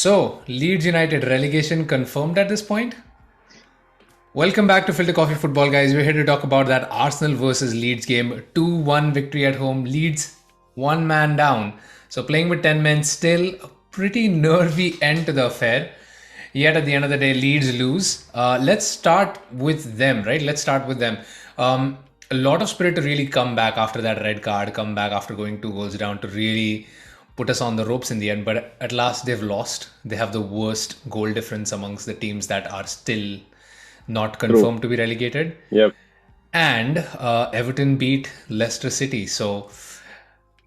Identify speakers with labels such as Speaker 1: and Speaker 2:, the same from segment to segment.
Speaker 1: So, Leeds United relegation confirmed at this point? Welcome back to Filter Coffee Football, guys. We're here to talk about that Arsenal versus Leeds game. 2-1 victory at home. Leeds, one man down. So, playing with 10 men, still a pretty nervy end to the affair. Yet at the end of the day, Leeds lose. Let's start with them, right? Let's start with them. A lot of spirit to really come back after that red card, come back after going 2 goals down to really put us on the ropes in the end. But at last, they've lost. They have the worst goal difference amongst the teams that are still not
Speaker 2: True.
Speaker 1: confirmed to be relegated.
Speaker 2: Yep.
Speaker 1: And Everton beat Leicester City. So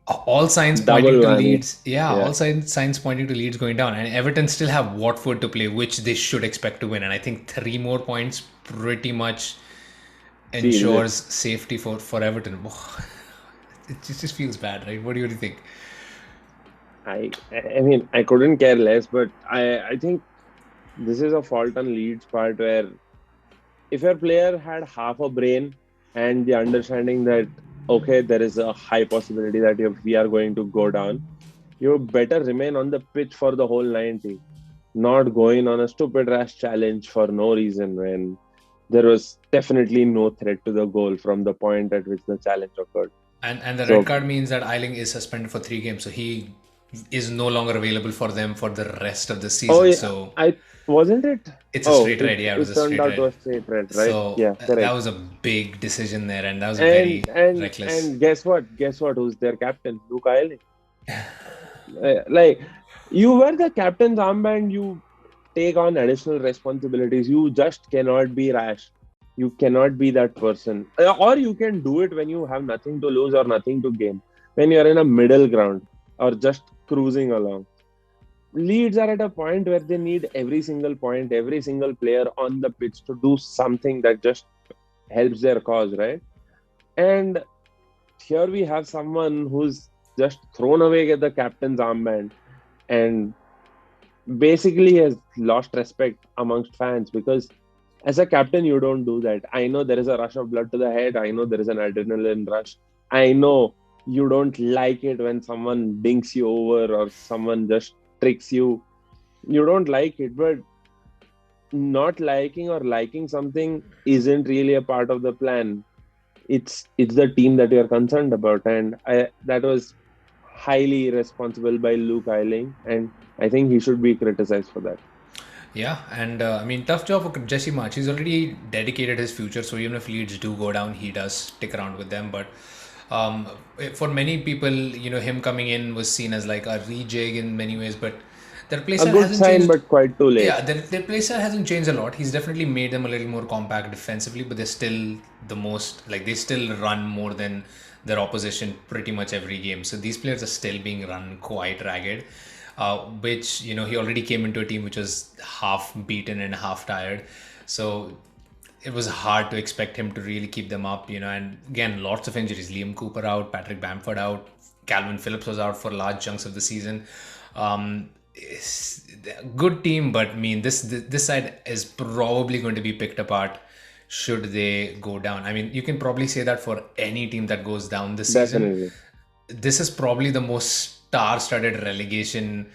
Speaker 1: all signs pointing
Speaker 2: Double
Speaker 1: to
Speaker 2: whammy.
Speaker 1: Leeds. Yeah,
Speaker 2: Yeah.
Speaker 1: all signs pointing to Leeds going down. And Everton still have Watford to play, which they should expect to win. And I think 3 more points pretty much
Speaker 2: Seals it.
Speaker 1: ensures safety for Everton. It just feels bad, right? What do you think?
Speaker 2: I mean, I couldn't care less, but I think this is a fault on Leeds part where if your player had half a brain and the understanding that okay, there is a high possibility that if we are going to go down, you better remain on the pitch for the whole 90, not going on a stupid rash challenge for no reason when there was definitely no threat to the goal from the point at which the challenge occurred.
Speaker 1: And the red
Speaker 2: So,
Speaker 1: card means that Eiling is suspended for 3 games, so he is no longer available for them for the rest of the
Speaker 2: oh
Speaker 1: season.
Speaker 2: yeah,
Speaker 1: So
Speaker 2: I wasn't it?
Speaker 1: it's a
Speaker 2: Oh,
Speaker 1: straight
Speaker 2: it
Speaker 1: red. Yeah, it was
Speaker 2: it
Speaker 1: a
Speaker 2: turned
Speaker 1: straight
Speaker 2: out to
Speaker 1: red.
Speaker 2: a straight red, right?
Speaker 1: So
Speaker 2: Yeah,
Speaker 1: that
Speaker 2: correct.
Speaker 1: was a big decision there, and that was
Speaker 2: And
Speaker 1: very
Speaker 2: and
Speaker 1: reckless.
Speaker 2: and guess what? Guess what? Who's their captain? Luke Ayling. Like you wear the captain's armband, you take on additional responsibilities. You just cannot be rash. You cannot be that person. Or you can do it when you have nothing to lose or nothing to gain. When you are in a middle ground or just cruising along. Leeds are at a point where they need every single point, every single player on the pitch to do something that just helps their cause, right? And here we have someone who's just thrown away the captain's armband and basically has lost respect amongst fans because as a captain you don't do that. I know there is a rush of blood to the head, I know there is an adrenaline rush, I know you don't like it when someone dinks you over or someone just tricks you, you don't like it, but not liking or liking something isn't really a part of the plan. It's the team that you're concerned about, and that was highly irresponsible by Luke Eiling, and I think he should be criticized for that.
Speaker 1: Yeah, and I mean, tough job for Jesse Marsch. He's already dedicated his future, so even if Leeds do go down, he does stick around with them. But um, for many people, him coming in was seen as like a rejig in many ways, but their
Speaker 2: A
Speaker 1: playstyle
Speaker 2: good
Speaker 1: hasn't
Speaker 2: sign,
Speaker 1: changed.
Speaker 2: but quite too
Speaker 1: Yeah,
Speaker 2: late.
Speaker 1: their playstyle hasn't changed a lot. He's definitely made them a little more compact defensively, but they're still the most, like, they still run more than their opposition pretty much every game. So these players are still being run quite ragged, which, he already came into a team which was half beaten and half tired. So it was hard to expect him to really keep them up, and again, lots of injuries. Liam Cooper out, Patrick Bamford out, Calvin Phillips was out for large chunks of the season. It's a good team, but I mean, this side is probably going to be picked apart should they go down. I mean, you can probably say that for any team that goes down this season.
Speaker 2: Definitely.
Speaker 1: This is probably the most star-studded relegation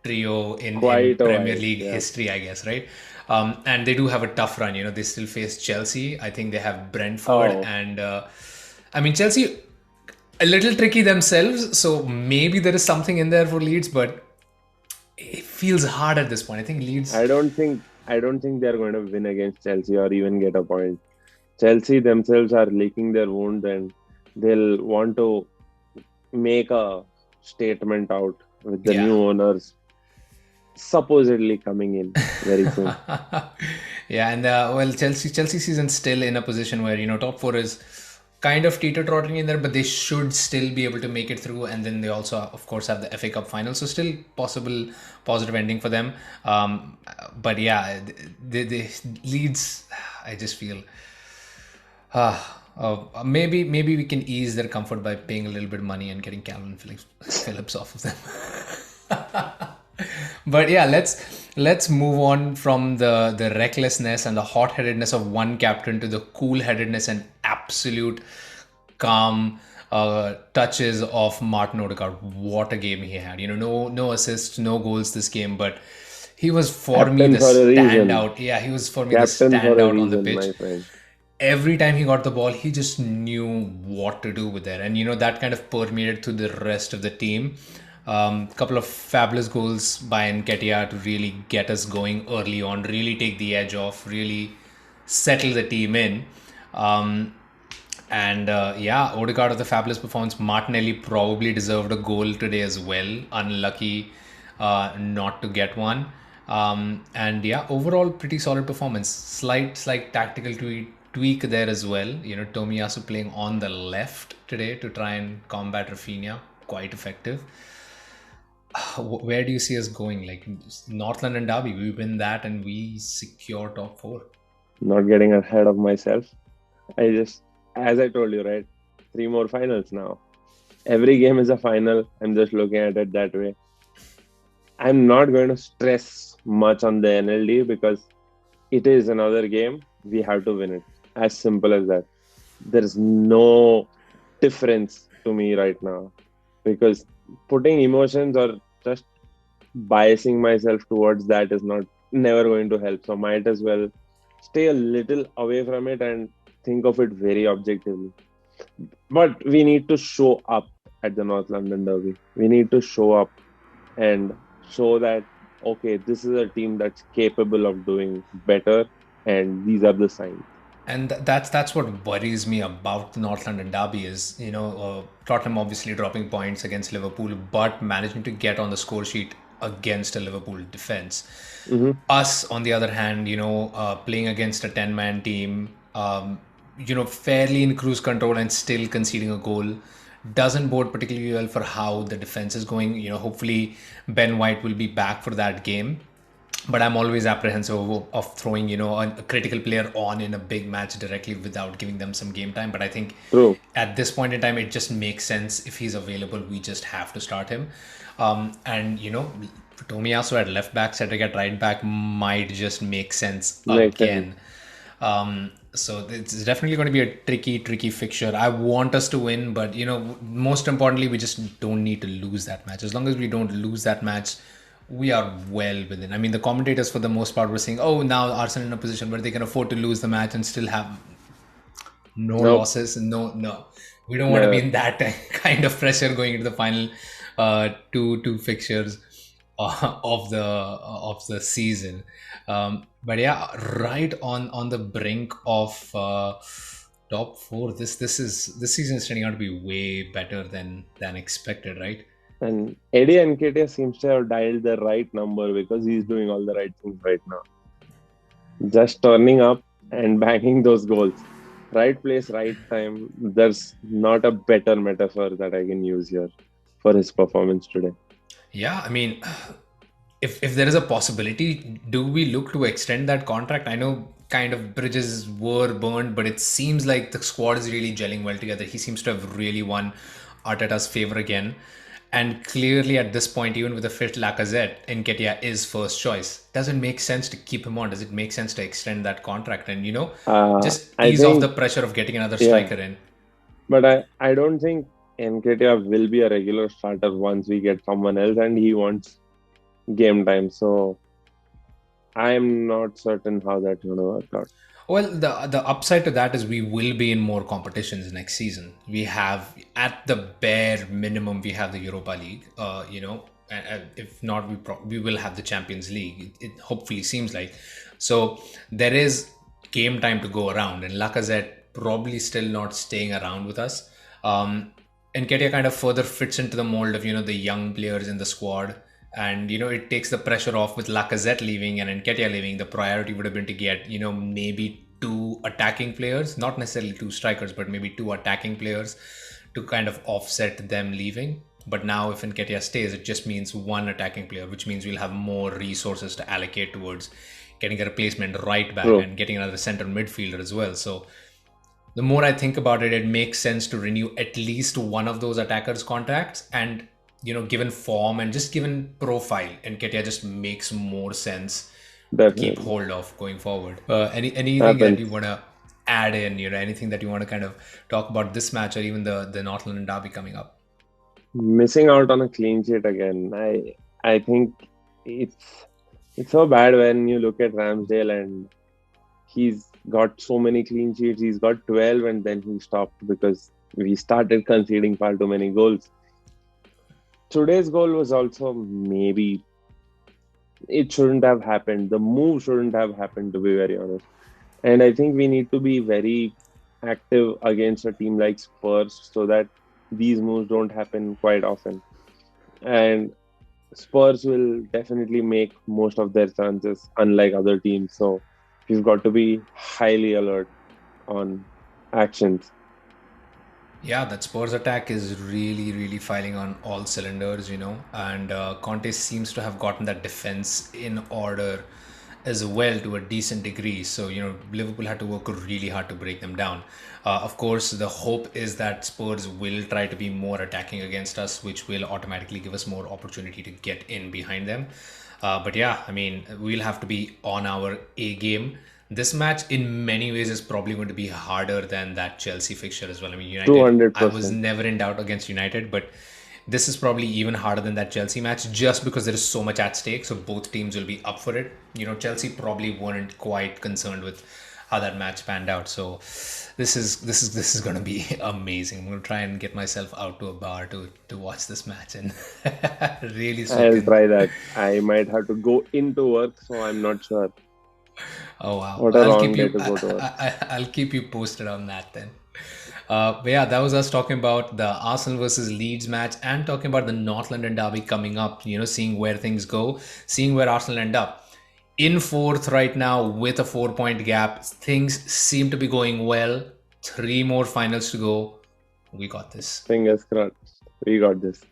Speaker 1: trio in
Speaker 2: Quite a
Speaker 1: Premier
Speaker 2: while.
Speaker 1: League
Speaker 2: Yeah.
Speaker 1: history, I guess, right? And they do have a tough run. They still face Chelsea. I think they have Brentford,
Speaker 2: Oh,
Speaker 1: and I mean, Chelsea a little tricky themselves. So maybe there is something in there for Leeds, but it feels hard at this point. I think Leeds.
Speaker 2: I don't think they're going to win against Chelsea or even get a point. Chelsea themselves are licking their wounds and they'll want to make a statement out with the
Speaker 1: Yeah.
Speaker 2: new owners supposedly coming in very soon.
Speaker 1: Yeah, and well, Chelsea season's still in a position where top four is kind of teeter tottering in there, but they should still be able to make it through. And then they also, of course, have the FA Cup final, so still possible positive ending for them. But yeah, the Leeds, I just feel. Maybe we can ease their comfort by paying a little bit of money and getting Calvin Phillips off of them. But yeah, let's move on from the recklessness and the hot-headedness of one captain to the cool-headedness and absolute calm touches of Martin Odegaard. What a game he had! No assists, no goals this game, but He was for me
Speaker 2: Captain
Speaker 1: the
Speaker 2: for a reason.
Speaker 1: standout. Yeah, he was for me the
Speaker 2: Captain for a
Speaker 1: standout on the
Speaker 2: reason,
Speaker 1: pitch.
Speaker 2: my friend.
Speaker 1: Every time he got the ball, he just knew what to do with it. And, that kind of permeated through the rest of the team. Couple of fabulous goals by Nketiah to really get us going early on, really take the edge off, really settle the team in. And yeah, Odegaard of the fabulous performance. Martinelli probably deserved a goal today as well. Unlucky not to get one. And yeah, overall pretty solid performance. Slight tactical tweak there as well. Tomiyasu playing on the left today to try and combat Rafinha. Quite effective. Where do you see us going? Like North London Derby, we win that and we secure top 4.
Speaker 2: Not getting ahead of myself. As I told you, right? 3 more finals now. Every game is a final. I'm just looking at it that way. I'm not going to stress much on the NLD because it is another game. We have to win it. As simple as that. There is no difference to me right now because putting emotions or just biasing myself towards that is never going to help. So might as well stay a little away from it and think of it very objectively. But we need to show up at the North London Derby. We need to show up and show that, okay, this is a team that's capable of doing better, and these are the signs.
Speaker 1: And that's what worries me about the North London Derby is, Tottenham obviously dropping points against Liverpool, but managing to get on the score sheet against a Liverpool defense. Us, on the other hand, playing against a 10-man team, fairly in cruise control and still conceding a goal doesn't bode particularly well for how the defense is going. Hopefully Ben White will be back for that game. But I'm always apprehensive of throwing, a critical player on in a big match directly without giving them some game time. But I think at this point in time, it just makes sense. If he's available, we just have to start him. And, Tomiyasu at left back, Cedric at right back might just make sense again. So it's definitely going to be a tricky fixture. I want us to win, but, most importantly, we just don't need to lose that match. As long as we don't lose that match, we are well within. I mean, the commentators for the most part were saying, oh, now Arsenal in a position where they can afford to lose the match and still have no losses. No. We don't want to be in that kind of pressure going into the final two fixtures of the season. But yeah, right on the brink of top 4. This season is turning out to be way better than expected, right?
Speaker 2: And Eddie Nketiah seems to have dialed the right number because he's doing all the right things right now. Just turning up and banging those goals. Right place, right time. There's not a better metaphor that I can use here for his performance today.
Speaker 1: Yeah, I mean, if there is a possibility, do we look to extend that contract? I know kind of bridges were burned, but it seems like the squad is really gelling well together. He seems to have really won Arteta's favor again. And clearly at this point, even with the fit Lacazette, Nketiah is first choice. Does it make sense to keep him on? Does it make sense to extend that contract and, just ease off the pressure of getting another striker in?
Speaker 2: But I don't think Nketiah will be a regular starter once we get someone else and he wants game time. So I'm not certain how that's going to work out.
Speaker 1: Well, the upside to that is we will be in more competitions next season. We have, at the bare minimum, we have the Europa League. And if not, we will have the Champions League. It hopefully seems like. So there is game time to go around, and Lacazette probably still not staying around with us. Nketiah kind of further fits into the mold of the young players in the squad. And, it takes the pressure off with Lacazette leaving and Nketiah leaving. The priority would have been to get, maybe 2 attacking players, not necessarily 2 strikers, but maybe 2 attacking players to kind of offset them leaving. But now if Nketiah stays, it just means 1 attacking player, which means we'll have more resources to allocate towards getting a replacement right back and getting another center midfielder as well. So the more I think about it, it makes sense to renew at least one of those attackers' contracts. And given form and just given profile, Nketiah just makes more sense to keep hold of going forward. Anything that you want to add in, anything that you want to kind of talk about this match or even the North London Derby coming up?
Speaker 2: Missing out on a clean sheet again. I think it's It's so bad when you look at Ramsdale and he's got so many clean sheets. He's got 12 and then he stopped because we started conceding far too many goals. Today's goal was also maybe it shouldn't have happened. The move shouldn't have happened, to be very honest. And I think we need to be very active against a team like Spurs so that these moves don't happen quite often. And Spurs will definitely make most of their chances, unlike other teams. So we've got to be highly alert on actions.
Speaker 1: Yeah, that Spurs attack is really, really firing on all cylinders, and Conte seems to have gotten that defense in order as well to a decent degree. So, Liverpool had to work really hard to break them down. Of course, the hope is that Spurs will try to be more attacking against us, which will automatically give us more opportunity to get in behind them. But yeah, I mean, we'll have to be on our A game. This match, in many ways, is probably going to be harder than that Chelsea fixture as well. I mean, United, I was
Speaker 2: 200%.
Speaker 1: never in doubt against United, but this is probably even harder than that Chelsea match just because there is so much at stake. So both teams will be up for it. Chelsea probably weren't quite concerned with how that match panned out. So this is going to be amazing. I'm going to try and get myself out to a bar to watch this match and really soak
Speaker 2: I'll
Speaker 1: in.
Speaker 2: try that. I might have to go into work, so I'm not sure.
Speaker 1: Oh wow!
Speaker 2: What a wrong day to go to work.
Speaker 1: I'll keep you posted on that then. But yeah, that was us talking about the Arsenal versus Leeds match and talking about the North London derby coming up. Seeing where things go, seeing where Arsenal end up. In fourth right now with a 4-point gap, things seem to be going well. 3 more finals to go. We got this.
Speaker 2: Fingers crossed. We got this.